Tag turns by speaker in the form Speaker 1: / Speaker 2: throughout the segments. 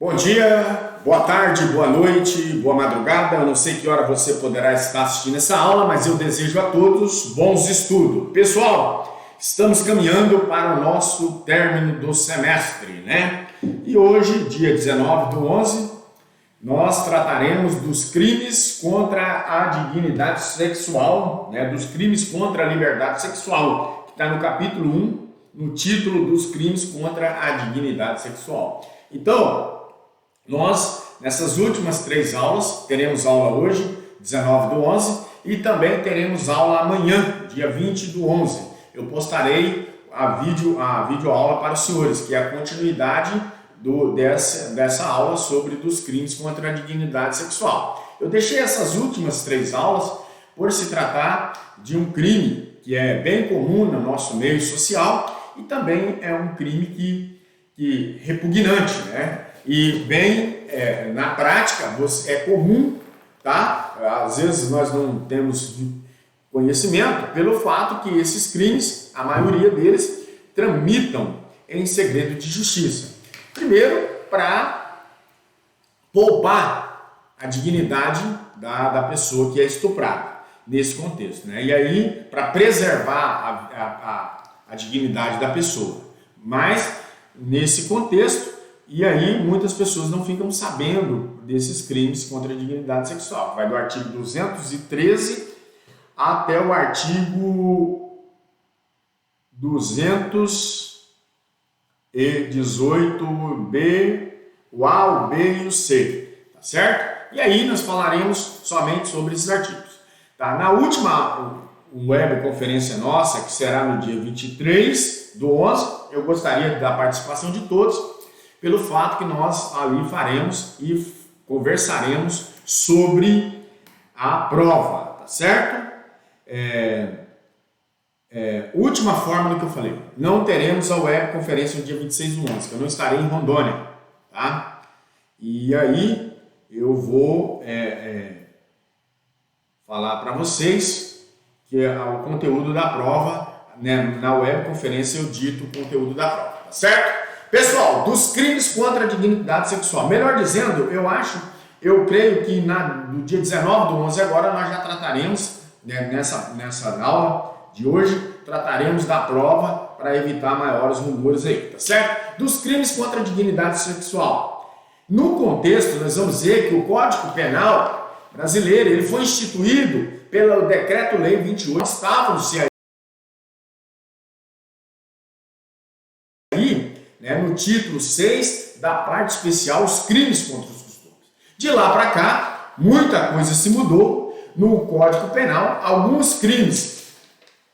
Speaker 1: Bom dia, boa tarde, boa noite, boa madrugada. Eu não sei que hora você poderá estar assistindo essa aula, mas eu desejo a todos bons estudos. Pessoal, estamos caminhando para o nosso término do semestre, né? E hoje, dia 19/11, nós trataremos dos crimes contra a dignidade sexual, né? Dos crimes contra a liberdade sexual, que está no capítulo 1, no título dos crimes contra a dignidade sexual. Então, nós, nessas últimas 3 aulas, teremos aula hoje, 19/11, e também teremos aula amanhã, dia 20/11. Eu postarei a videoaula para os senhores, que é a continuidade dessa aula sobre dos crimes contra a dignidade sexual. Eu deixei essas últimas 3 aulas por se tratar de um crime que é bem comum no nosso meio social e também é um crime que repugnante, né? E bem, na prática, é comum, tá? Às vezes nós não temos conhecimento pelo fato que esses crimes, a maioria deles, tramitam em segredo de justiça. Primeiro, para poupar a dignidade da pessoa que é estuprada, nesse contexto, né? E aí, para preservar a dignidade da pessoa. Mas, nesse contexto, e aí muitas pessoas não ficam sabendo desses crimes contra a dignidade sexual. Vai do artigo 213 até o artigo 218b, o A, o B e o C, tá certo? E aí nós falaremos somente sobre esses artigos. Tá? Na última webconferência nossa, que será no dia 23/11, eu gostaria da participação de todos, pelo fato que nós ali faremos e conversaremos sobre a prova, tá certo? Última forma do que eu falei, não teremos a webconferência no dia 26/11, que eu não estarei em Rondônia, tá? E aí eu vou falar para vocês que o conteúdo da prova, né, na webconferência eu dito o conteúdo da prova, tá certo? Pessoal, dos crimes contra a dignidade sexual, melhor dizendo, eu creio que no dia 19/11 agora nós já trataremos, né, nessa aula de hoje, trataremos da prova para evitar maiores rumores aí, tá certo? Dos crimes contra a dignidade sexual. No contexto, nós vamos ver que o Código Penal brasileiro, ele foi instituído pelo Decreto-Lei 28, estavam-se aí, no título 6 da parte especial, os crimes contra os costumes. De lá para cá, muita coisa se mudou no Código Penal. Alguns crimes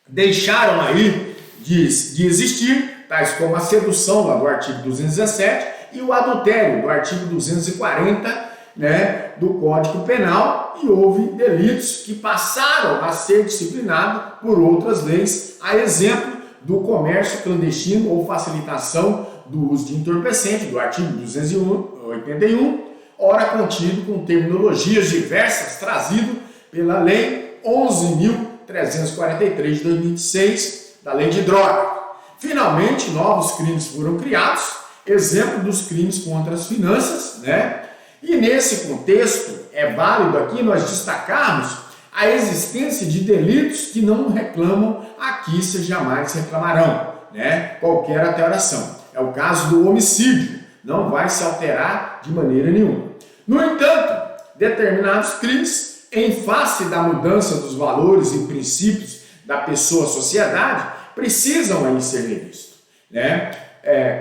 Speaker 1: deixaram aí de existir, tais como a sedução, lá do artigo 217, e o adultério, do artigo 240, né, do Código Penal, e houve delitos que passaram a ser disciplinados por outras leis, a exemplo do comércio clandestino ou facilitação do uso de entorpecente, do artigo 281, ora contido com terminologias diversas, trazido pela Lei 11.343 de 2006, da Lei de Droga. Finalmente, novos crimes foram criados, exemplo dos crimes contra as finanças, né? E nesse contexto, é válido aqui nós destacarmos a existência de delitos que não reclamam, aqui se jamais reclamarão, né? Qualquer alteração. É o caso do homicídio, não vai se alterar de maneira nenhuma. No entanto, determinados crimes, em face da mudança dos valores e princípios da pessoa sociedade, precisam aí ser revistos, né?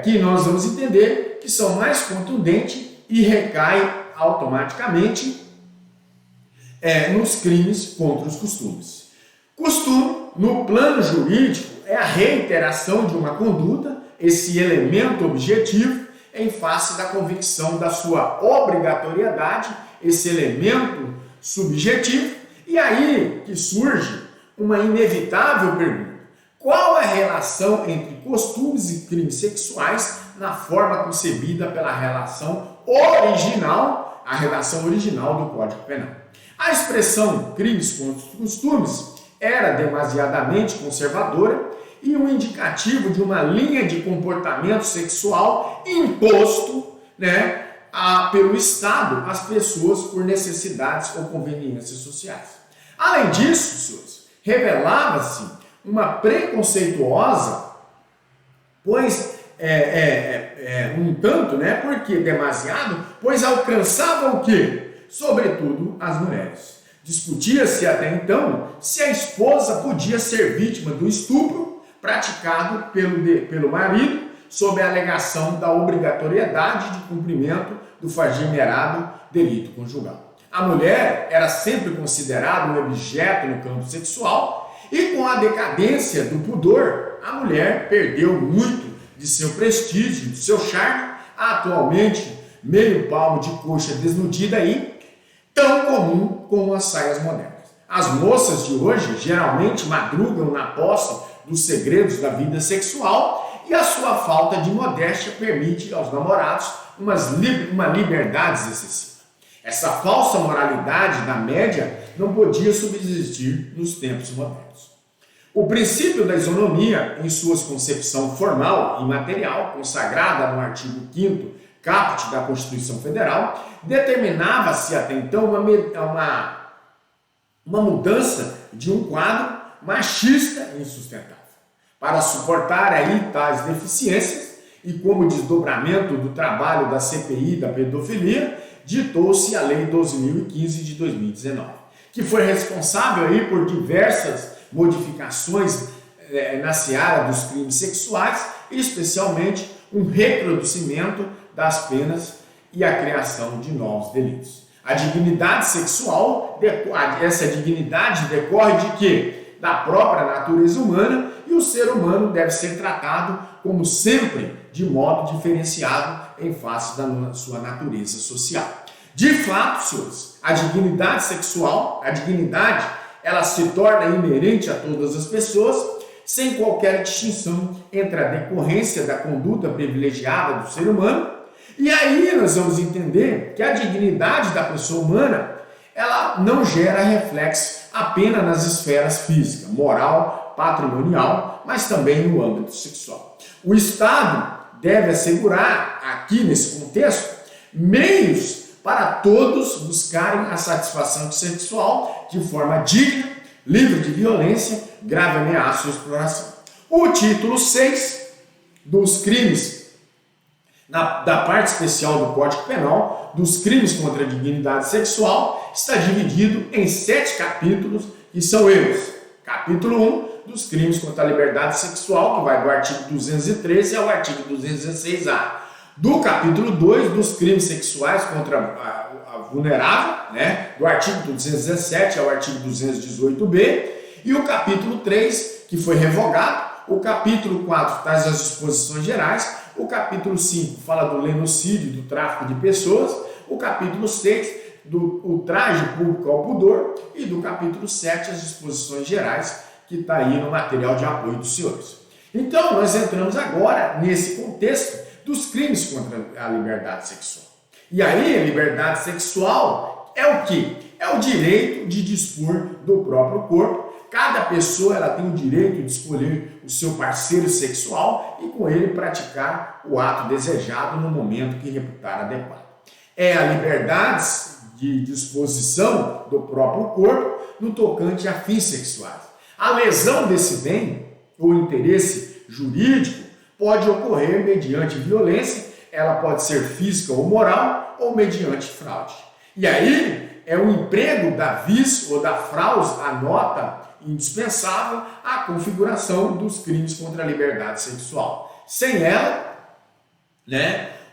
Speaker 1: Que nós vamos entender que são mais contundentes e recaem automaticamente nos crimes contra os costumes. Costume, no plano jurídico, é a reiteração de uma conduta, esse elemento objetivo, em face da convicção da sua obrigatoriedade, esse elemento subjetivo, e aí que surge uma inevitável pergunta: qual é a relação entre costumes e crimes sexuais na forma concebida pela redação original do Código Penal? A expressão crimes contra os costumes era demasiadamente conservadora e um indicativo de uma linha de comportamento sexual imposto, né, pelo Estado às pessoas por necessidades ou conveniências sociais. Além disso, senhores, revelava-se uma preconceituosa, pois um tanto, porque demasiado, pois alcançava o quê? Sobretudo as mulheres. Discutia-se até então se a esposa podia ser vítima do estupro praticado pelo marido, sob a alegação da obrigatoriedade de cumprimento do famigerado delito conjugal. A mulher era sempre considerada um objeto no campo sexual e, com a decadência do pudor, a mulher perdeu muito de seu prestígio, de seu charme. Atualmente, meio palmo de coxa desnudida aí, tão comum como as saias modernas. As moças de hoje geralmente madrugam na posse dos segredos da vida sexual e a sua falta de modéstia permite aos namorados uma liberdade excessiva. Essa falsa moralidade da média não podia subsistir nos tempos modernos. O princípio da isonomia, em sua concepção formal e material, consagrada no artigo 5º caput da Constituição Federal, determinava-se até então uma mudança de um quadro machista e insustentável. Para suportar aí tais deficiências e como desdobramento do trabalho da CPI da pedofilia, ditou-se a Lei 12.015 de 2019, que foi responsável aí por diversas modificações na seara dos crimes sexuais, especialmente um recrudescimento das penas e a criação de novos delitos. A dignidade sexual, essa dignidade decorre de quê? Da própria natureza humana, e o ser humano deve ser tratado como sempre de modo diferenciado em face da sua natureza social. De fato, senhores, a dignidade sexual, ela se torna inerente a todas as pessoas, sem qualquer distinção entre a decorrência da conduta privilegiada do ser humano. E aí nós vamos entender que a dignidade da pessoa humana, ela não gera reflexo apenas nas esferas física, moral, patrimonial, mas também no âmbito sexual. O Estado deve assegurar, aqui nesse contexto, meios para todos buscarem a satisfação sexual de forma digna, livre de violência, grave ameaça ou exploração. O título 6 dos crimes, da parte especial do Código Penal, dos crimes contra a dignidade sexual, está dividido em 7 capítulos, que são eles. Capítulo 1, dos crimes contra a liberdade sexual, que vai do artigo 213 ao artigo 216A. Do capítulo 2, dos crimes sexuais contra a vulnerável, do artigo 217 ao artigo 218B. E o capítulo 3, que foi revogado. O capítulo 4 traz as disposições gerais. O capítulo 5 fala do lenocídio, do tráfico de pessoas. O capítulo 6, do ultraje público ao pudor. E do capítulo 7, as disposições gerais, que está aí no material de apoio dos senhores. Então, nós entramos agora nesse contexto dos crimes contra a liberdade sexual. E aí, a liberdade sexual é o quê? É o direito de dispor do próprio corpo. Cada pessoa ela tem o direito de escolher o seu parceiro sexual e com ele praticar o ato desejado no momento que reputar adequado. É a liberdade de disposição do próprio corpo no tocante a fins sexuais. A lesão desse bem ou interesse jurídico pode ocorrer mediante violência, ela pode ser física ou moral, ou mediante fraude. E aí é o emprego da vis ou da fraus a nota indispensável à configuração dos crimes contra a liberdade sexual. Sem ela,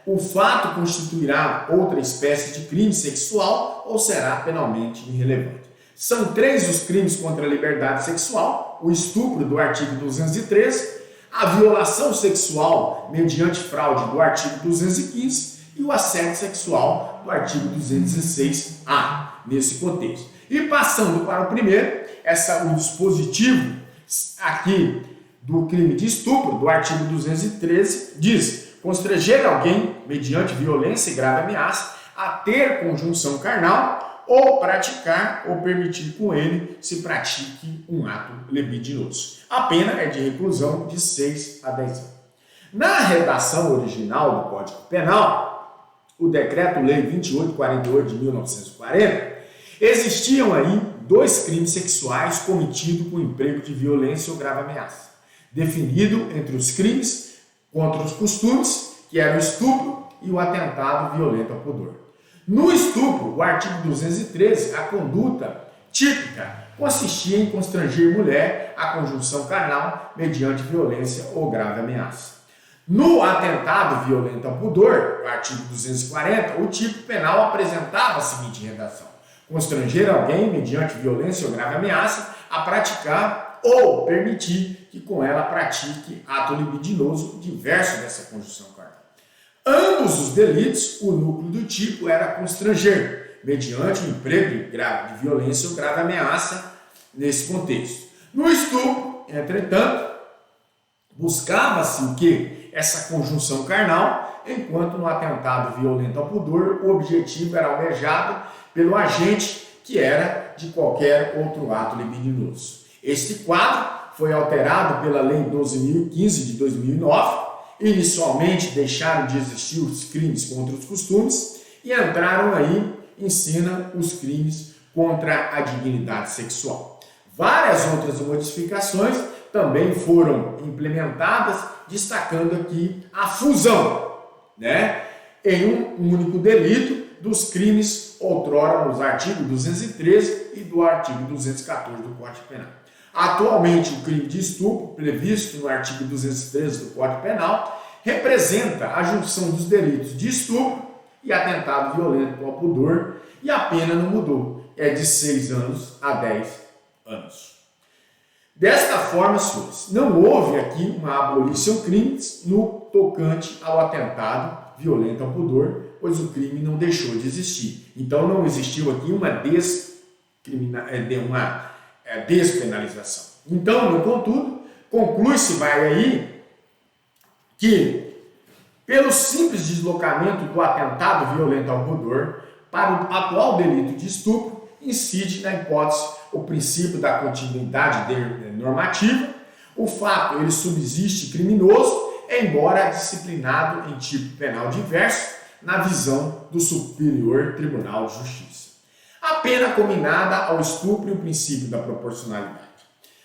Speaker 1: o fato constituirá outra espécie de crime sexual ou será penalmente irrelevante. São 3 os crimes contra a liberdade sexual: o estupro, do artigo 213, a violação sexual mediante fraude, do artigo 215, e o assédio sexual, do artigo 216A, nesse contexto. E passando para o primeiro, o dispositivo aqui do crime de estupro, do artigo 213, diz: constranger alguém, mediante violência e grave ameaça, a ter conjunção carnal, ou praticar ou permitir com ele se pratique um ato libidinoso. A pena é de reclusão de 6 a 10 anos. Na redação original do Código Penal, o Decreto-Lei 2848 de 1940, existiam aí 2 crimes sexuais cometidos com emprego de violência ou grave ameaça, definido entre os crimes contra os costumes, que era o estupro e o atentado violento ao pudor. No estupro, o artigo 213, a conduta típica consistia em constranger mulher à conjunção carnal mediante violência ou grave ameaça. No atentado violento ao pudor, o artigo 240, o tipo penal apresentava a seguinte redação: constranger alguém mediante violência ou grave ameaça a praticar ou permitir que com ela pratique ato libidinoso diverso dessa conjunção carnal. Ambos os delitos, o núcleo do tipo era constranger, mediante o emprego de violência ou grave ameaça nesse contexto. No estupro, entretanto, buscava-se o quê? Essa conjunção carnal, enquanto no atentado violento ao pudor, o objetivo era almejado pelo agente, que era de qualquer outro ato libidinoso. Este quadro foi alterado pela Lei 12.015 de 2009. Inicialmente deixaram de existir os crimes contra os costumes e entraram aí em cena os crimes contra a dignidade sexual. Várias outras modificações também foram implementadas, destacando aqui a fusão, em um único delito dos crimes outrora nos artigos 213 e do artigo 214 do Código Penal. Atualmente, o crime de estupro, previsto no artigo 213 do Código Penal, representa a junção dos delitos de estupro e atentado violento ao pudor, e a pena não mudou, é de 6 anos a 10 anos. Desta forma, senhores, não houve aqui uma abolição crimes no tocante ao atentado violento ao pudor, pois o crime não deixou de existir. Então, não existiu aqui uma despenalização. Então, no contudo, conclui-se, vai aí, que pelo simples deslocamento do atentado violento ao pudor para o atual delito de estupro, incide na hipótese o princípio da continuidade normativa, o fato ele subsiste criminoso, embora disciplinado em tipo penal diverso, na visão do Superior Tribunal de Justiça. A pena combinada ao estupro e o princípio da proporcionalidade.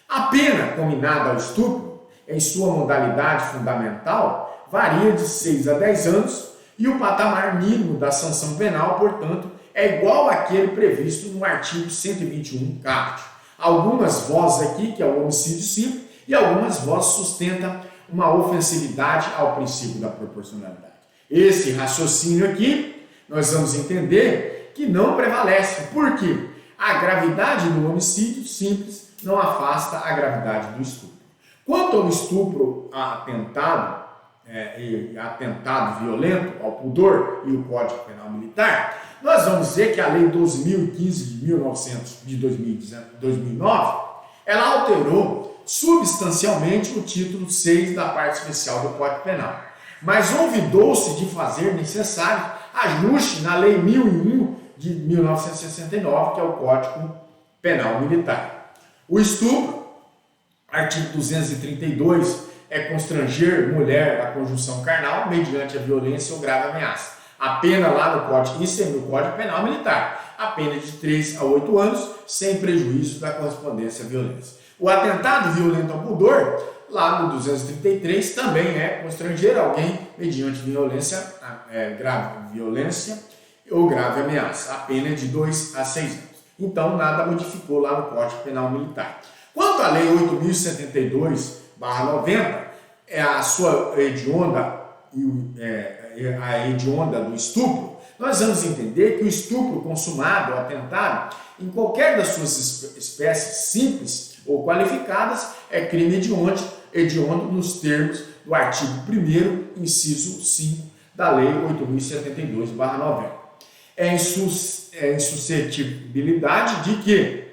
Speaker 1: A pena combinada ao estupro, em sua modalidade fundamental, varia de 6 a 10 anos e o patamar mínimo da sanção penal, portanto, é igual àquele previsto no artigo 121 caput. Algumas vozes aqui, que é o homicídio simples, e algumas vozes sustentam uma ofensividade ao princípio da proporcionalidade. Esse raciocínio aqui, nós vamos entender que não prevalece. Por quê? A gravidade do homicídio simples não afasta a gravidade do estupro. Quanto ao estupro atentado violento ao pudor e o Código Penal Militar, nós vamos dizer que a Lei 12.015 de 2009, ela alterou substancialmente o título 6 da parte especial do Código Penal. Mas olvidou-se de fazer necessário ajuste na Lei 1001 de 1969, que é o Código Penal Militar. O estupro, artigo 232, é constranger mulher à conjunção carnal mediante a violência ou grave ameaça. A pena lá no Código, isso é no Código Penal Militar, a pena de 3 a 8 anos, sem prejuízo da correspondência à violência. O atentado violento ao pudor, lá no 233, também é constranger alguém mediante grave violência ou grave ameaça. A pena é de 2 a 6 anos. Então, nada modificou lá no Código Penal Militar. Quanto à Lei 8.072/90, a sua hedionda a hedionda do estupro, nós vamos entender que o estupro consumado ou atentado em qualquer das suas espécies simples ou qualificadas é crime hediondo nos termos do artigo 1º, inciso 5 da Lei 8.072/90. É insuscetibilidade de quê?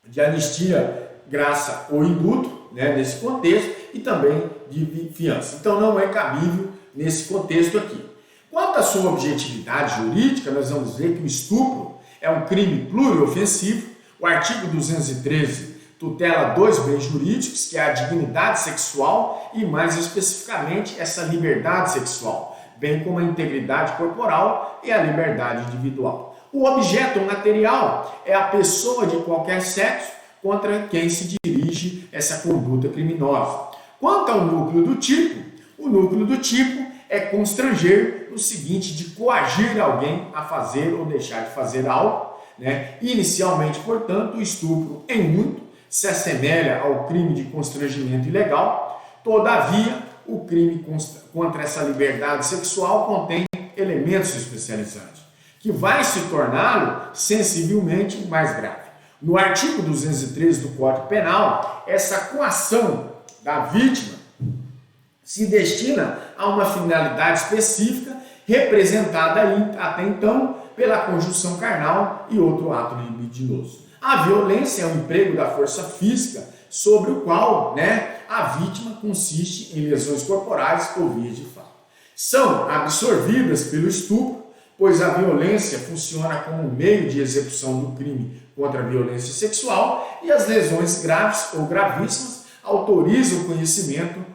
Speaker 1: De anistia, graça ou indulto, nesse contexto, e também de fiança. Então não é cabível nesse contexto aqui. Quanto à sua objetividade jurídica, nós vamos ver que o estupro é um crime pluriofensivo. O artigo 213 tutela 2 bens jurídicos, que é a dignidade sexual e, mais especificamente, essa liberdade sexual, bem como a integridade corporal e a liberdade individual. O objeto material é a pessoa de qualquer sexo contra quem se dirige essa conduta criminosa. Quanto ao núcleo do tipo, o núcleo do tipo é constranger no seguinte de coagir alguém a fazer ou deixar de fazer algo, né? Inicialmente, portanto, o estupro em muito se assemelha ao crime de constrangimento ilegal. Todavia, o crime contra essa liberdade sexual contém elementos especializantes, que vai se torná-lo sensivelmente mais grave. No artigo 213 do Código Penal, essa coação da vítima se destina a uma finalidade específica, representada até então pela conjunção carnal e outro ato libidinoso. A violência é o emprego da força física sobre o qual, a vítima consiste em lesões corporais ou vias de fato. São absorvidas pelo estupro, pois a violência funciona como meio de execução do crime contra a violência sexual e as lesões graves ou gravíssimas autorizam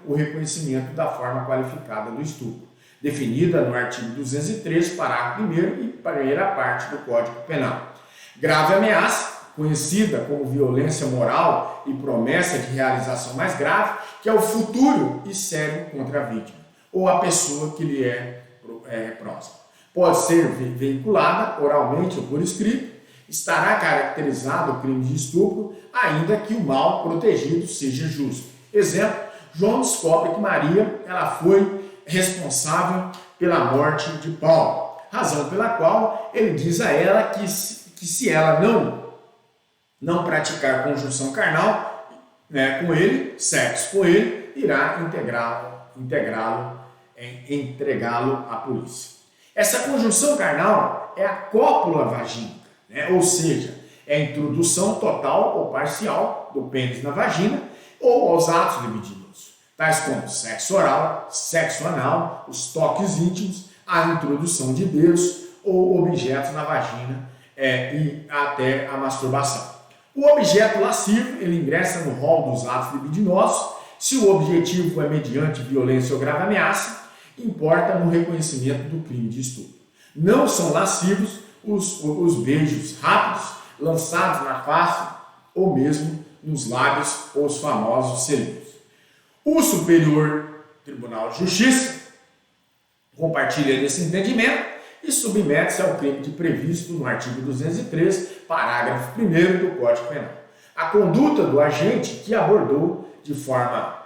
Speaker 1: o reconhecimento da forma qualificada do estupro, definida no artigo 203, parágrafo 1º e primeira parte do Código Penal. Grave ameaça, conhecida como violência moral e promessa de realização mais grave, que é o futuro e sério contra a vítima, ou a pessoa que lhe é próxima. Pode ser veiculada oralmente ou por escrito, estará caracterizado o crime de estupro, ainda que o mal protegido seja justo. Exemplo, João descobre que Maria ela foi responsável pela morte de Paulo, razão pela qual ele diz a ela que se ela não praticar conjunção carnal com ele, sexo com ele, irá entregá-lo à polícia. Essa conjunção carnal é a cópula vagínica, ou seja, é a introdução total ou parcial do pênis na vagina ou aos atos libidinosos, tais como sexo oral, sexo anal, os toques íntimos, a introdução de dedos ou objetos na vagina e até a masturbação. O objeto lascivo, ele ingressa no rol dos atos libidinosos se o objetivo é mediante violência ou grave ameaça, importa no reconhecimento do crime de estupro. Não são lascivos os beijos rápidos lançados na face ou mesmo nos lábios ou os famosos selinhos. O Superior Tribunal de Justiça compartilha desse entendimento e submete-se ao crime previsto no artigo 203, parágrafo 1º do Código Penal. A conduta do agente que abordou de forma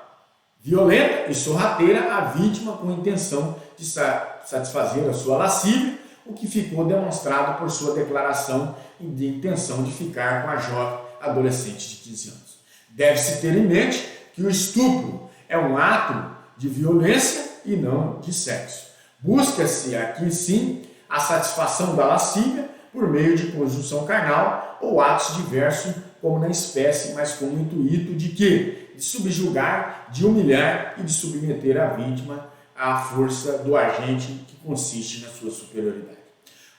Speaker 1: violenta e sorrateira a vítima com intenção de satisfazer a sua lascívia, o que ficou demonstrado por sua declaração de intenção de ficar com a jovem adolescente de 15 anos. Deve-se ter em mente que o estupro é um ato de violência e não de sexo. Busca-se aqui sim a satisfação da lascívia por meio de conjunção carnal ou atos diversos como na espécie, mas com o intuito de quê? De subjugar, de humilhar e de submeter a vítima à força do agente que consiste na sua superioridade.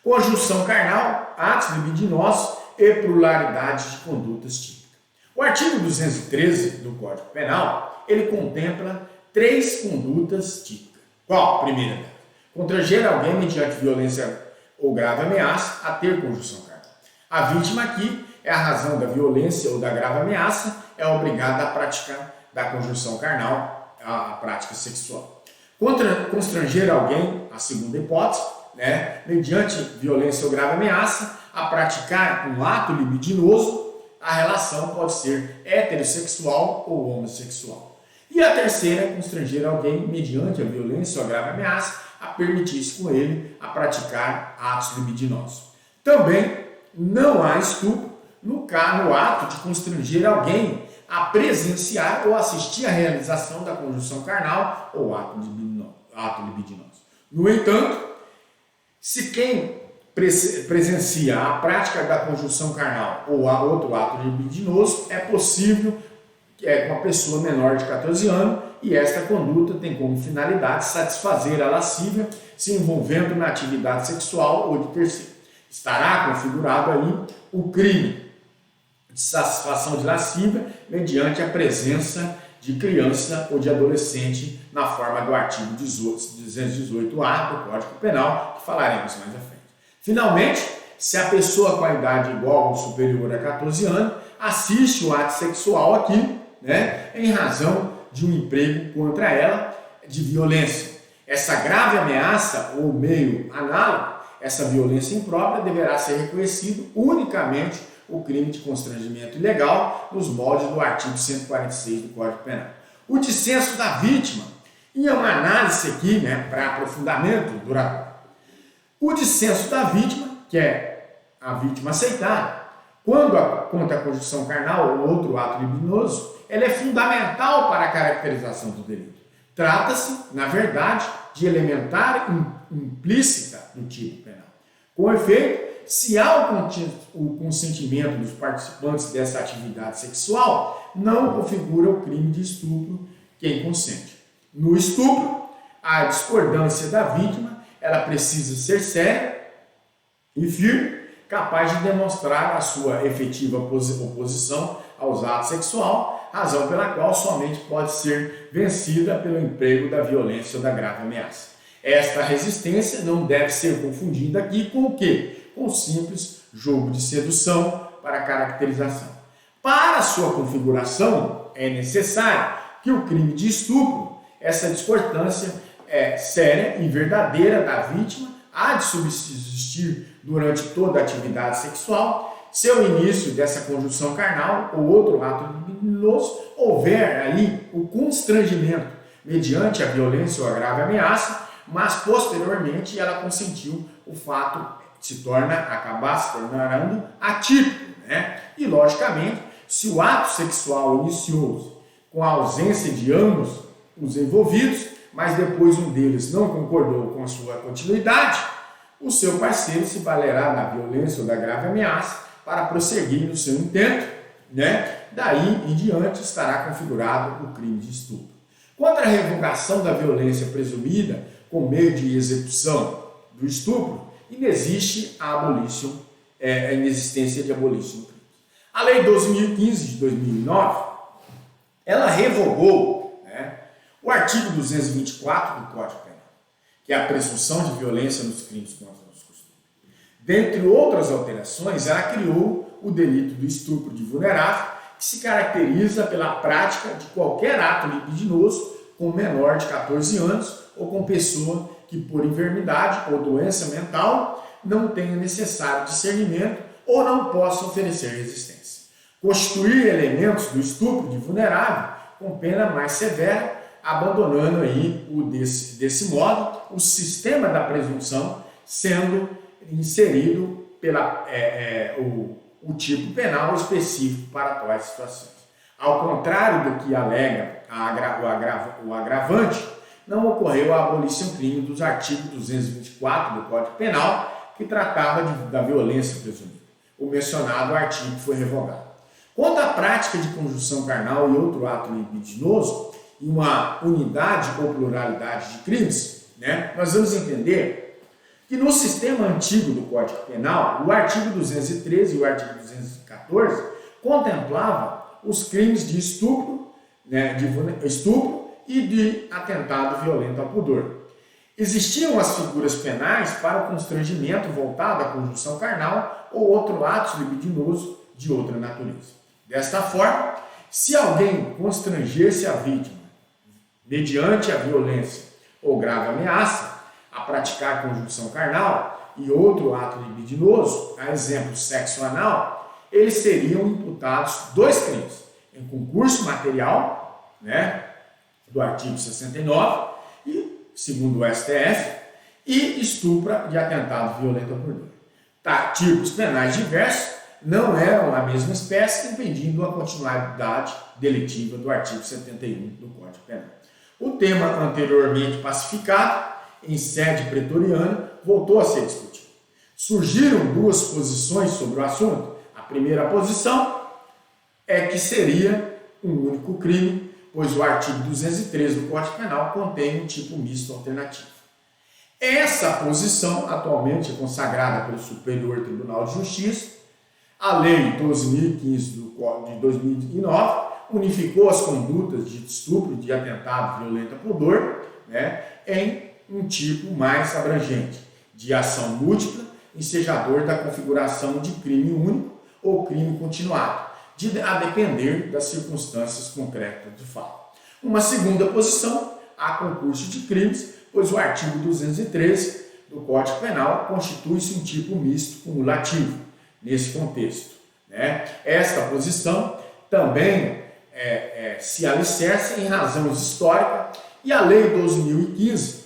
Speaker 1: Conjunção carnal, atos libidinosos e pluralidade de condutas típicas. O artigo 213 do Código Penal, ele contempla 3 condutas típicas. Qual? Primeira delas, constranger alguém mediante violência ou grave ameaça a ter conjunção carnal. A vítima aqui é a razão da violência ou da grave ameaça, é obrigada a praticar da conjunção carnal a prática sexual. Constranger alguém, a segunda hipótese, mediante violência ou grave ameaça, a praticar um ato libidinoso, a relação pode ser heterossexual ou homossexual. E a terceira é constranger alguém mediante a violência ou a grave ameaça a permitir-se com ele a praticar atos libidinosos. Também não há estupro no ato de constranger alguém a presenciar ou assistir à realização da conjunção carnal ou ato libidinoso. No entanto, se quem presencia a prática da conjunção carnal ou a outro ato libidinoso, é possível com uma pessoa menor de 14 anos e esta conduta tem como finalidade satisfazer a lascívia se envolvendo na atividade sexual ou de terceiro. Estará configurado aí o crime de satisfação de lascívia mediante a presença de criança ou de adolescente na forma do artigo 218-A do Código Penal, que falaremos mais à frente. Finalmente, se a pessoa com a idade igual ou superior a 14 anos assiste o ato sexual aqui, né, em razão de um emprego contra ela de violência. Essa grave ameaça ou meio análogo, essa violência imprópria, deverá ser reconhecido unicamente o crime de constrangimento ilegal nos moldes do artigo 146 do Código Penal. O dissenso da vítima, e é uma análise aqui, né, para aprofundamento duradouro. O dissenso da vítima, que é a vítima aceitar, quanto à conjunção carnal ou outro ato libidinoso, ela é fundamental para a caracterização do delito. Trata-se, na verdade, de elementar implícita do tipo penal. Com efeito, se há o consentimento dos participantes dessa atividade sexual, não configura o crime de estupro quem consente. No estupro, a discordância da vítima, ela precisa ser séria e firme, capaz de demonstrar a sua efetiva oposição aos atos sexuais, razão pela qual somente pode ser vencida pelo emprego da violência ou da grave ameaça. Esta resistência não deve ser confundida aqui com o quê? Com o simples jogo de sedução para caracterização. Para sua configuração, é necessário que o crime de estupro, essa discordância séria e verdadeira da vítima, há de subsistir durante toda a atividade sexual. Seu início dessa conjunção carnal ou outro ato libidinoso, houver aí o constrangimento mediante a violência ou a grave ameaça, mas posteriormente ela consentiu, o fato acabar se tornando atípico, né? E logicamente, se o ato sexual iniciou-se com a ausência de ambos os envolvidos, mas depois um deles não concordou com a sua continuidade, o seu parceiro se valerá da violência ou da grave ameaça para prosseguir no seu intento, né? Daí em diante estará configurado o crime de estupro. Quanto à revogação da violência presumida com meio de execução do estupro, inexiste a inexistência de abolition. A Lei 12.015 de 2009, ela revogou, né, o artigo 224 do Código Penal, que é a presunção de violência nos crimes contra os costumes. Dentre outras alterações, ela criou o delito do estupro de vulnerável, que se caracteriza pela prática de qualquer ato libidinoso com menor de 14 anos ou com pessoa que por enfermidade ou doença mental não tenha necessário discernimento ou não possa oferecer resistência. Constituir elementos do estupro de vulnerável com pena mais severa, abandonando aí desse modo o sistema da presunção, sendo inserido o tipo penal específico para tais situações. Ao contrário do que alega o agravante, não ocorreu a abolição crime dos artigos 224 do Código Penal, que tratava da violência presumida. O mencionado artigo foi revogado. Quanto à prática de conjunção carnal e outro ato libidinoso, e uma unidade ou pluralidade de crimes, né, nós vamos entender que no sistema antigo do Código Penal, o artigo 213 e o artigo 214 contemplavam os crimes de estupro, né, estupro e de atentado violento ao pudor. Existiam as figuras penais para o constrangimento voltado à conjunção carnal ou outro ato libidinoso de outra natureza. Desta forma, se alguém constrangesse a vítima mediante a violência ou grave ameaça a praticar conjunção carnal e outro ato libidinoso, a exemplo sexo anal, eles seriam imputados dois crimes: em concurso material, né, do artigo 69, e, segundo o STF, e estupro de atentado violento ao pudor. Tipos penais diversos não eram a mesma espécie, impedindo a continuidade delitiva do artigo 71 do Código Penal. O tema anteriormente pacificado, em sede pretoriana, voltou a ser discutido. Surgiram duas posições sobre o assunto. A primeira posição é que seria um único crime, pois o artigo 213 do Código Penal contém um tipo misto alternativo. Essa posição atualmente é consagrada pelo Superior Tribunal de Justiça, a Lei 12.015 de 2009, unificou as condutas de estupro, de atentado violento a pudor, né, em um tipo mais abrangente, de ação múltipla, ensejador da configuração de crime único ou crime continuado, a depender das circunstâncias concretas do fato. Uma segunda posição, há concurso de crimes, pois o artigo 213 do Código Penal constitui-se um tipo misto cumulativo nesse contexto, né? Esta posição também se alicerça em razões históricas e a Lei 12.015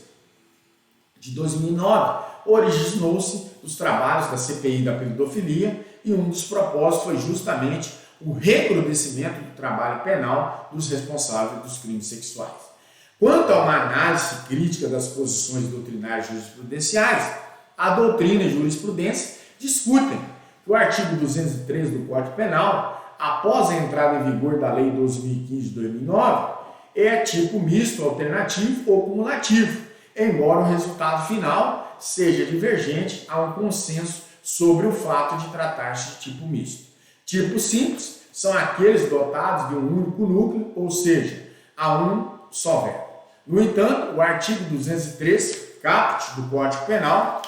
Speaker 1: de 2009 originou-se dos trabalhos da CPI da pedofilia e um dos propósitos foi justamente o recrudescimento do trabalho penal dos responsáveis dos crimes sexuais. Quanto a uma análise crítica das posições doutrinárias jurisprudenciais, a doutrina e a jurisprudência discutem que o artigo 203 do Código Penal, após a entrada em vigor da Lei 12.015 de 2009, é tipo misto, alternativo ou cumulativo, embora o resultado final seja divergente a um consenso sobre o fato de tratar-se de tipo misto. Tipos simples são aqueles dotados de um único núcleo, ou seja, a um só verbo. No entanto, o artigo 203, caput do Código Penal,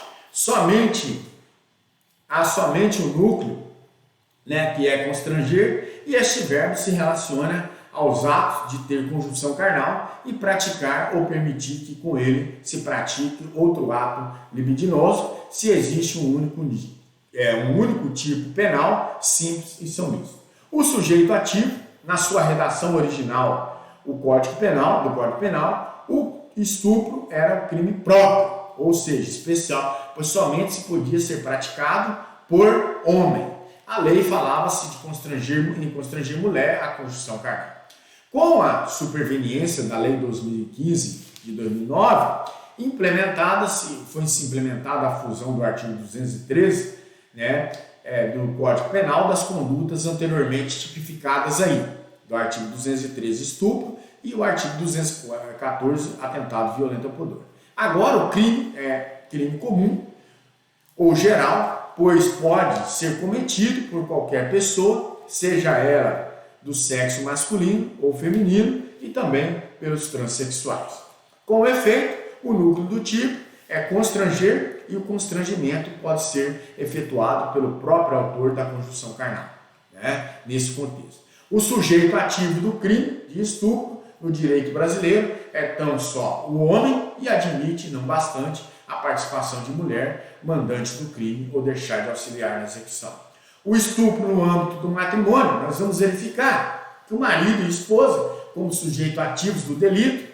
Speaker 1: há somente um núcleo, né, que é constranger, e este verbo se relaciona aos atos de ter conjunção carnal e praticar ou permitir que com ele se pratique outro ato libidinoso, se existe um único tipo penal, simples e são mistos. O sujeito ativo, na sua redação original, do Código Penal, o estupro era um crime próprio, ou seja, especial, pois somente se podia ser praticado por homem. A lei falava-se de constranger mulher à conjunção carnal. Com a superveniência da Lei 12.015 de 2009, foi-se implementada a fusão do artigo 213, né, do Código Penal das condutas anteriormente tipificadas aí, do artigo 213, estupro, e o artigo 214, atentado violento ao pudor. Agora o crime é crime comum ou geral, pois pode ser cometido por qualquer pessoa, seja ela do sexo masculino ou feminino, e também pelos transexuais. Com efeito, o núcleo do tipo é constranger e o constrangimento pode ser efetuado pelo próprio autor da conjunção carnal, né, nesse contexto. O sujeito ativo do crime de estupro no direito brasileiro é tão só o homem e admite, não bastante, a participação de mulher mandante do crime ou deixar de auxiliar na execução. O estupro no âmbito do matrimônio, nós vamos verificar que o marido e a esposa, como sujeitos ativos do delito,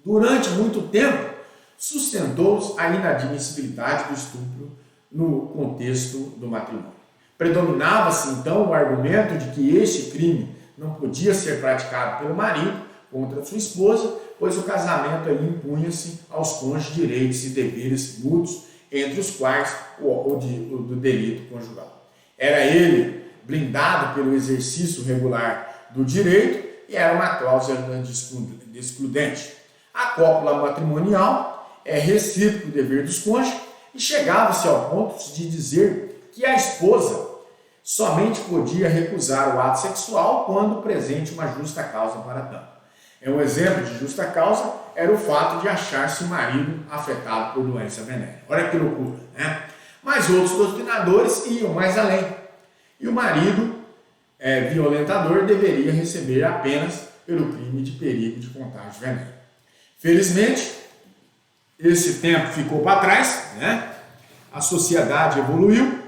Speaker 1: durante muito tempo, sustentou a inadmissibilidade do estupro no contexto do matrimônio. Predominava-se, então, o argumento de que este crime não podia ser praticado pelo marido contra sua esposa, pois o casamento aí impunha-se aos cônjuges direitos e deveres mútuos, entre os quais o do delito conjugal. Era ele blindado pelo exercício regular do direito e era uma cláusula excludente. A cópula matrimonial é recíproco dever dos cônjuges e chegava-se ao ponto de dizer que a esposa somente podia recusar o ato sexual quando presente uma justa causa para tanto. Um exemplo de justa causa era o fato de achar-se o marido afetado por doença venérea. Olha que loucura, né? Mas outros doutrinadores iam mais além. E o marido violentador deveria receber apenas pelo crime de perigo de contágio venérea. Felizmente, esse tempo ficou para trás, né? A sociedade evoluiu,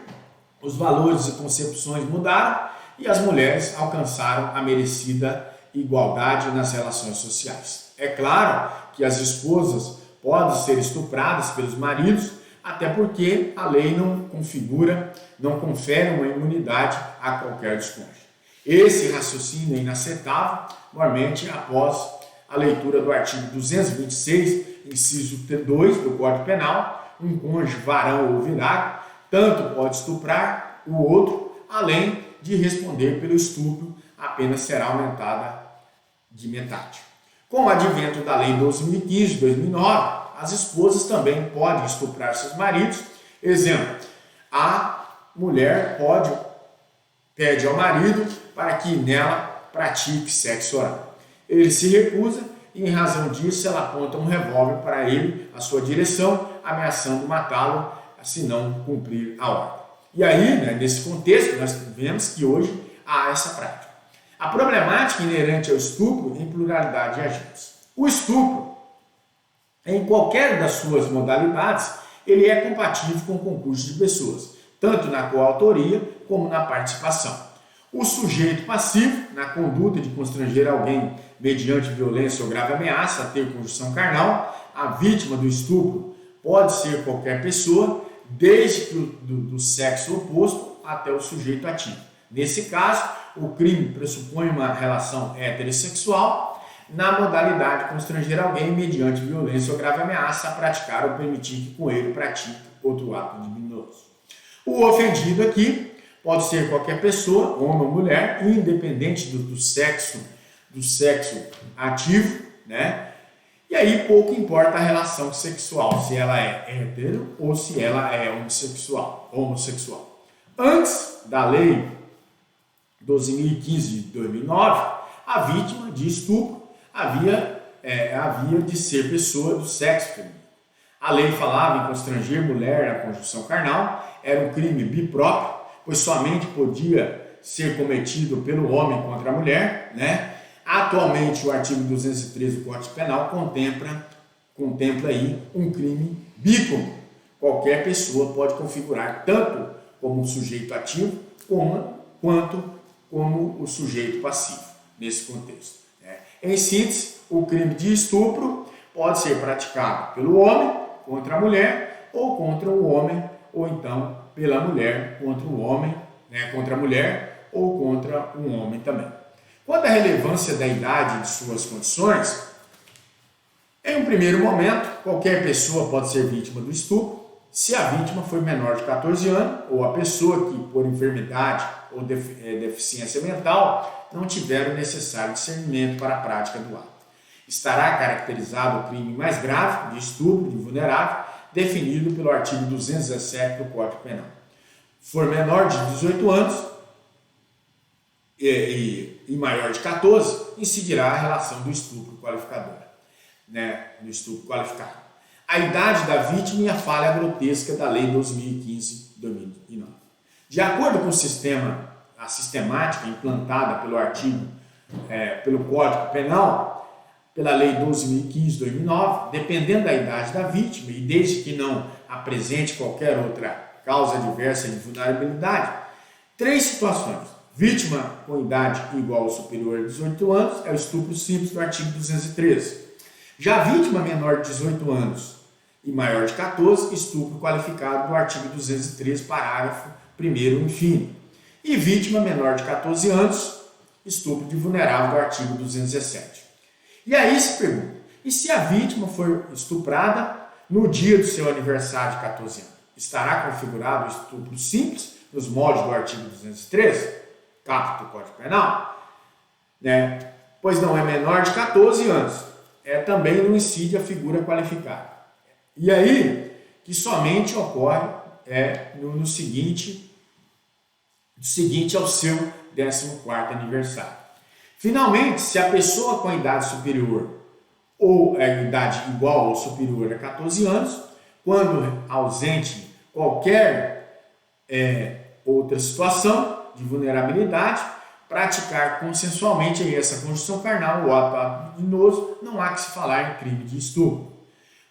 Speaker 1: os valores e concepções mudaram e as mulheres alcançaram a merecida igualdade nas relações sociais. É claro que as esposas podem ser estupradas pelos maridos, até porque a lei não confere uma imunidade a qualquer dos cônjuges. Esse raciocínio é inaceitável, normalmente após a leitura do artigo 226, inciso 2 do Código Penal, um cônjuge varão ou virário tanto pode estuprar o outro, além de responder pelo estupro, a pena será aumentada de metade. Com o advento da Lei 12.015 de 2009, as esposas também podem estuprar seus maridos. Exemplo, a mulher pede ao marido para que nela pratique sexo oral. Ele se recusa e, em razão disso, ela aponta um revólver para ele, à sua direção, ameaçando matá-lo se não cumprir a ordem. E aí, né, nesse contexto, nós vemos que hoje há essa prática. A problemática inerente ao estupro em pluralidade de agentes. O estupro, em qualquer das suas modalidades, ele é compatível com o concurso de pessoas, tanto na coautoria como na participação. O sujeito passivo, na conduta de constranger alguém mediante violência ou grave ameaça a ter conjunção carnal, a vítima do estupro pode ser qualquer pessoa, desde que do sexo oposto até o sujeito ativo. Nesse caso, o crime pressupõe uma relação heterossexual na modalidade de constranger alguém mediante violência ou grave ameaça a praticar ou permitir que com ele pratique outro ato criminoso. O ofendido aqui pode ser qualquer pessoa, homem ou mulher, independente do sexo ativo, né? E aí pouco importa a relação sexual, se ela é hétero ou se ela é homossexual. Antes da lei 12.015 de 2009, a vítima de estupro havia de ser pessoa do sexo feminino. A lei falava em constranger mulher na conjunção carnal, era um crime bipróprio, pois somente podia ser cometido pelo homem contra a mulher, né? Atualmente, o artigo 213 do Código Penal contempla aí um crime bicomum. Qualquer pessoa pode configurar tanto como o sujeito ativo quanto como o sujeito passivo, nesse contexto. Né? Em síntese, o crime de estupro pode ser praticado pelo homem contra a mulher, ou contra o homem, ou então pela mulher contra o homem, né? Contra a mulher, ou contra um homem também. Quanto à relevância da idade e de suas condições, em um primeiro momento, qualquer pessoa pode ser vítima do estupro se a vítima for menor de 14 anos ou a pessoa que, por enfermidade ou deficiência mental, não tiver o necessário discernimento para a prática do ato. Estará caracterizado o crime mais grave de estupro de vulnerável, definido pelo artigo 217 do Código Penal. For menor de 18 anos, e maior de 14, incidirá a relação do estupro qualificador, né? Do estupro qualificado. A idade da vítima e a falha grotesca da Lei 12.015 de 2009. De acordo com a sistemática implantada pelo Código Penal, pela Lei 12.015 de 2009, dependendo da idade da vítima e desde que não apresente qualquer outra causa adversa de vulnerabilidade, 3 situações. Vítima com idade igual ou superior a 18 anos é o estupro simples do artigo 213. Já vítima menor de 18 anos e maior de 14, estupro qualificado do artigo 213, parágrafo 1º, infine. E vítima menor de 14 anos, estupro de vulnerável do artigo 217. E aí se pergunta, e se a vítima for estuprada no dia do seu aniversário de 14 anos? Estará configurado o estupro simples nos moldes do artigo 213? Caput do Código Penal, né? Pois não é menor de 14 anos, também não incide a figura qualificada. E aí, que somente ocorre no seguinte ao seu 14º aniversário. Finalmente, se a pessoa com a idade superior ou a idade igual ou superior a 14 anos, quando ausente qualquer outra situação de vulnerabilidade, praticar consensualmente essa conjunção carnal ou ato criminoso, não há que se falar em crime de estupro.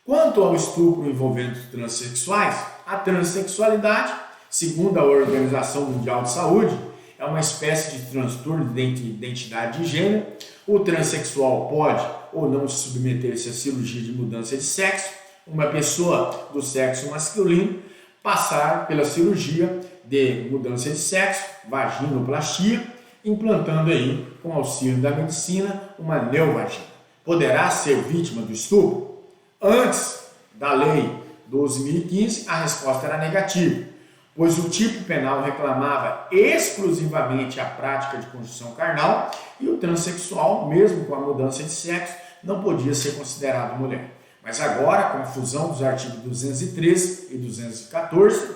Speaker 1: Quanto ao estupro envolvendo transexuais, a transexualidade, segundo a Organização Mundial de Saúde, é uma espécie de transtorno de identidade de gênero. O transexual pode ou não submeter-se a cirurgia de mudança de sexo. Uma pessoa do sexo masculino passar pela cirurgia de mudança de sexo, vaginoplastia, implantando aí, com auxílio da medicina, uma neovagina. Poderá ser vítima do estupro? Antes da Lei 12.015, a resposta era negativa, pois o tipo penal reclamava exclusivamente a prática de conjunção carnal e o transexual, mesmo com a mudança de sexo, não podia ser considerado mulher. Mas agora, com a fusão dos artigos 213 e 214,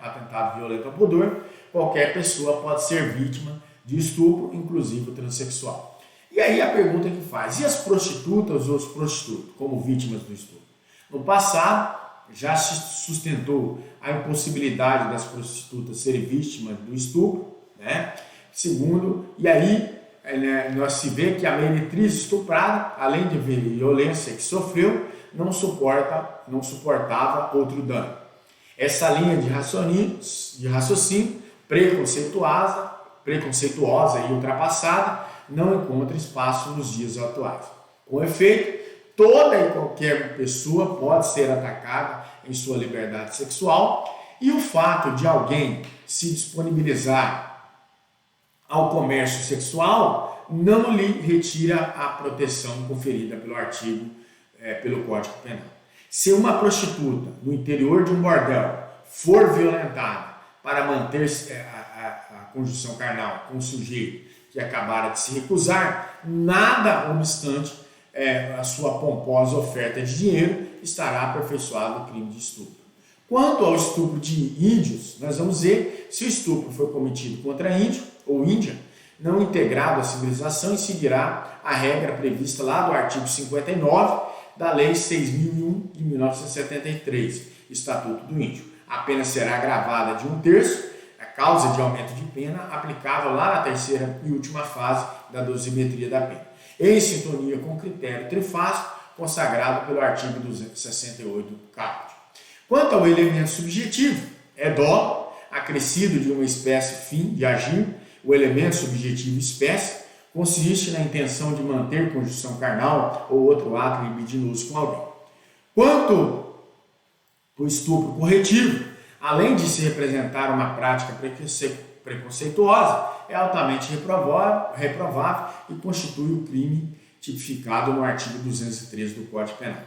Speaker 1: atentado violento ao pudor, qualquer pessoa pode ser vítima de estupro, inclusive o transexual. E aí a pergunta que faz, e as prostitutas ou os prostitutos como vítimas do estupro? No passado, já se sustentou a impossibilidade das prostitutas serem vítimas do estupro, né? Segundo, e aí nós se vê que a meretriz estuprada, além de violência que sofreu, não suportava outro dano. Essa linha de raciocínio preconceituosa e ultrapassada não encontra espaço nos dias atuais. Com efeito, toda e qualquer pessoa pode ser atacada em sua liberdade sexual e o fato de alguém se disponibilizar ao comércio sexual não lhe retira a proteção conferida pelo Código Penal. Se uma prostituta no interior de um bordel for violentada para manter a conjunção carnal com o sujeito que acabara de se recusar, nada obstante a sua pomposa oferta de dinheiro, estará aperfeiçoado o crime de estupro. Quanto ao estupro de índios, nós vamos ver se o estupro foi cometido contra índio ou índia, não integrado à civilização, incidirá a regra prevista lá do artigo 59 da Lei 6.001 de 1973, Estatuto do Índio. A pena será agravada de 1/3, a causa de aumento de pena aplicável lá na terceira e última fase da dosimetria da pena, em sintonia com o critério trifásico consagrado pelo artigo 268 do Caput. Quanto ao elemento subjetivo, é dolo, acrescido de uma espécie fim de agir. O elemento subjetivo espécie consiste na intenção de manter conjunção carnal ou outro ato libidinoso com alguém. Quanto ao estupro corretivo, além de se representar uma prática preconceituosa, é altamente reprovável e constitui o crime tipificado no artigo 213 do Código Penal.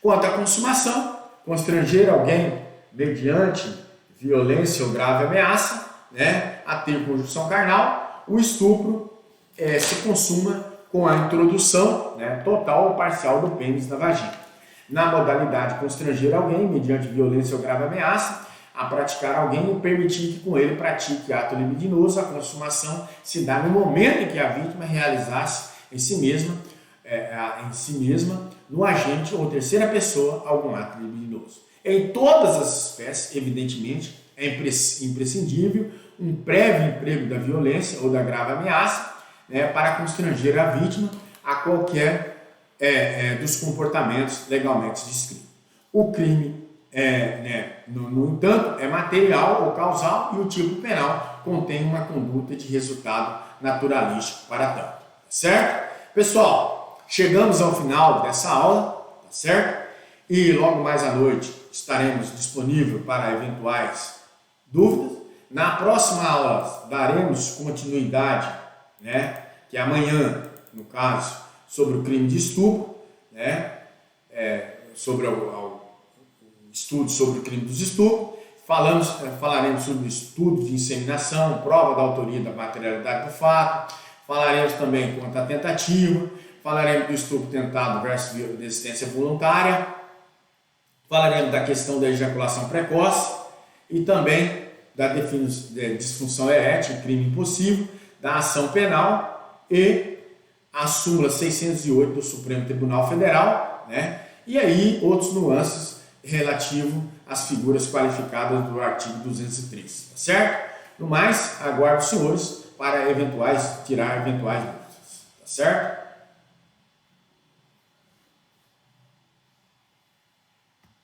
Speaker 1: Quanto à consumação, constranger alguém mediante violência ou grave ameaça, a ter conjunção carnal, o estupro se consuma com a introdução total ou parcial do pênis na vagina. Na modalidade constranger alguém mediante violência ou grave ameaça a praticar alguém e permitir que com ele pratique ato libidinoso, a consumação se dá no momento em que a vítima realizasse em si mesma, no agente ou terceira pessoa, algum ato libidinoso. Em todas as espécies, evidentemente, é imprescindível um prévio emprego da violência ou da grave ameaça para constranger a vítima a qualquer dos comportamentos legalmente descritos. O crime, no entanto, é material ou causal e o tipo penal contém uma conduta de resultado naturalístico para tanto. Certo? Pessoal, chegamos ao final dessa aula, tá certo? E logo mais à noite estaremos disponíveis para eventuais dúvidas. Na próxima aula daremos continuidade, que é amanhã, no caso, sobre o crime de estupro, sobre o estudo sobre o crime dos estupros. Falaremos sobre o estudo de inseminação, prova da autoria da materialidade do fato. Falaremos também quanto à tentativa. Falaremos do estupro tentado versus desistência voluntária. Falaremos da questão da ejaculação precoce e também da disfunção erétil, crime impossível, da ação penal e a súmula 608 do Supremo Tribunal Federal, e aí outros nuances relativo às figuras qualificadas do artigo 213, tá certo? No mais, aguardo os senhores para tirar eventuais dúvidas, tá certo?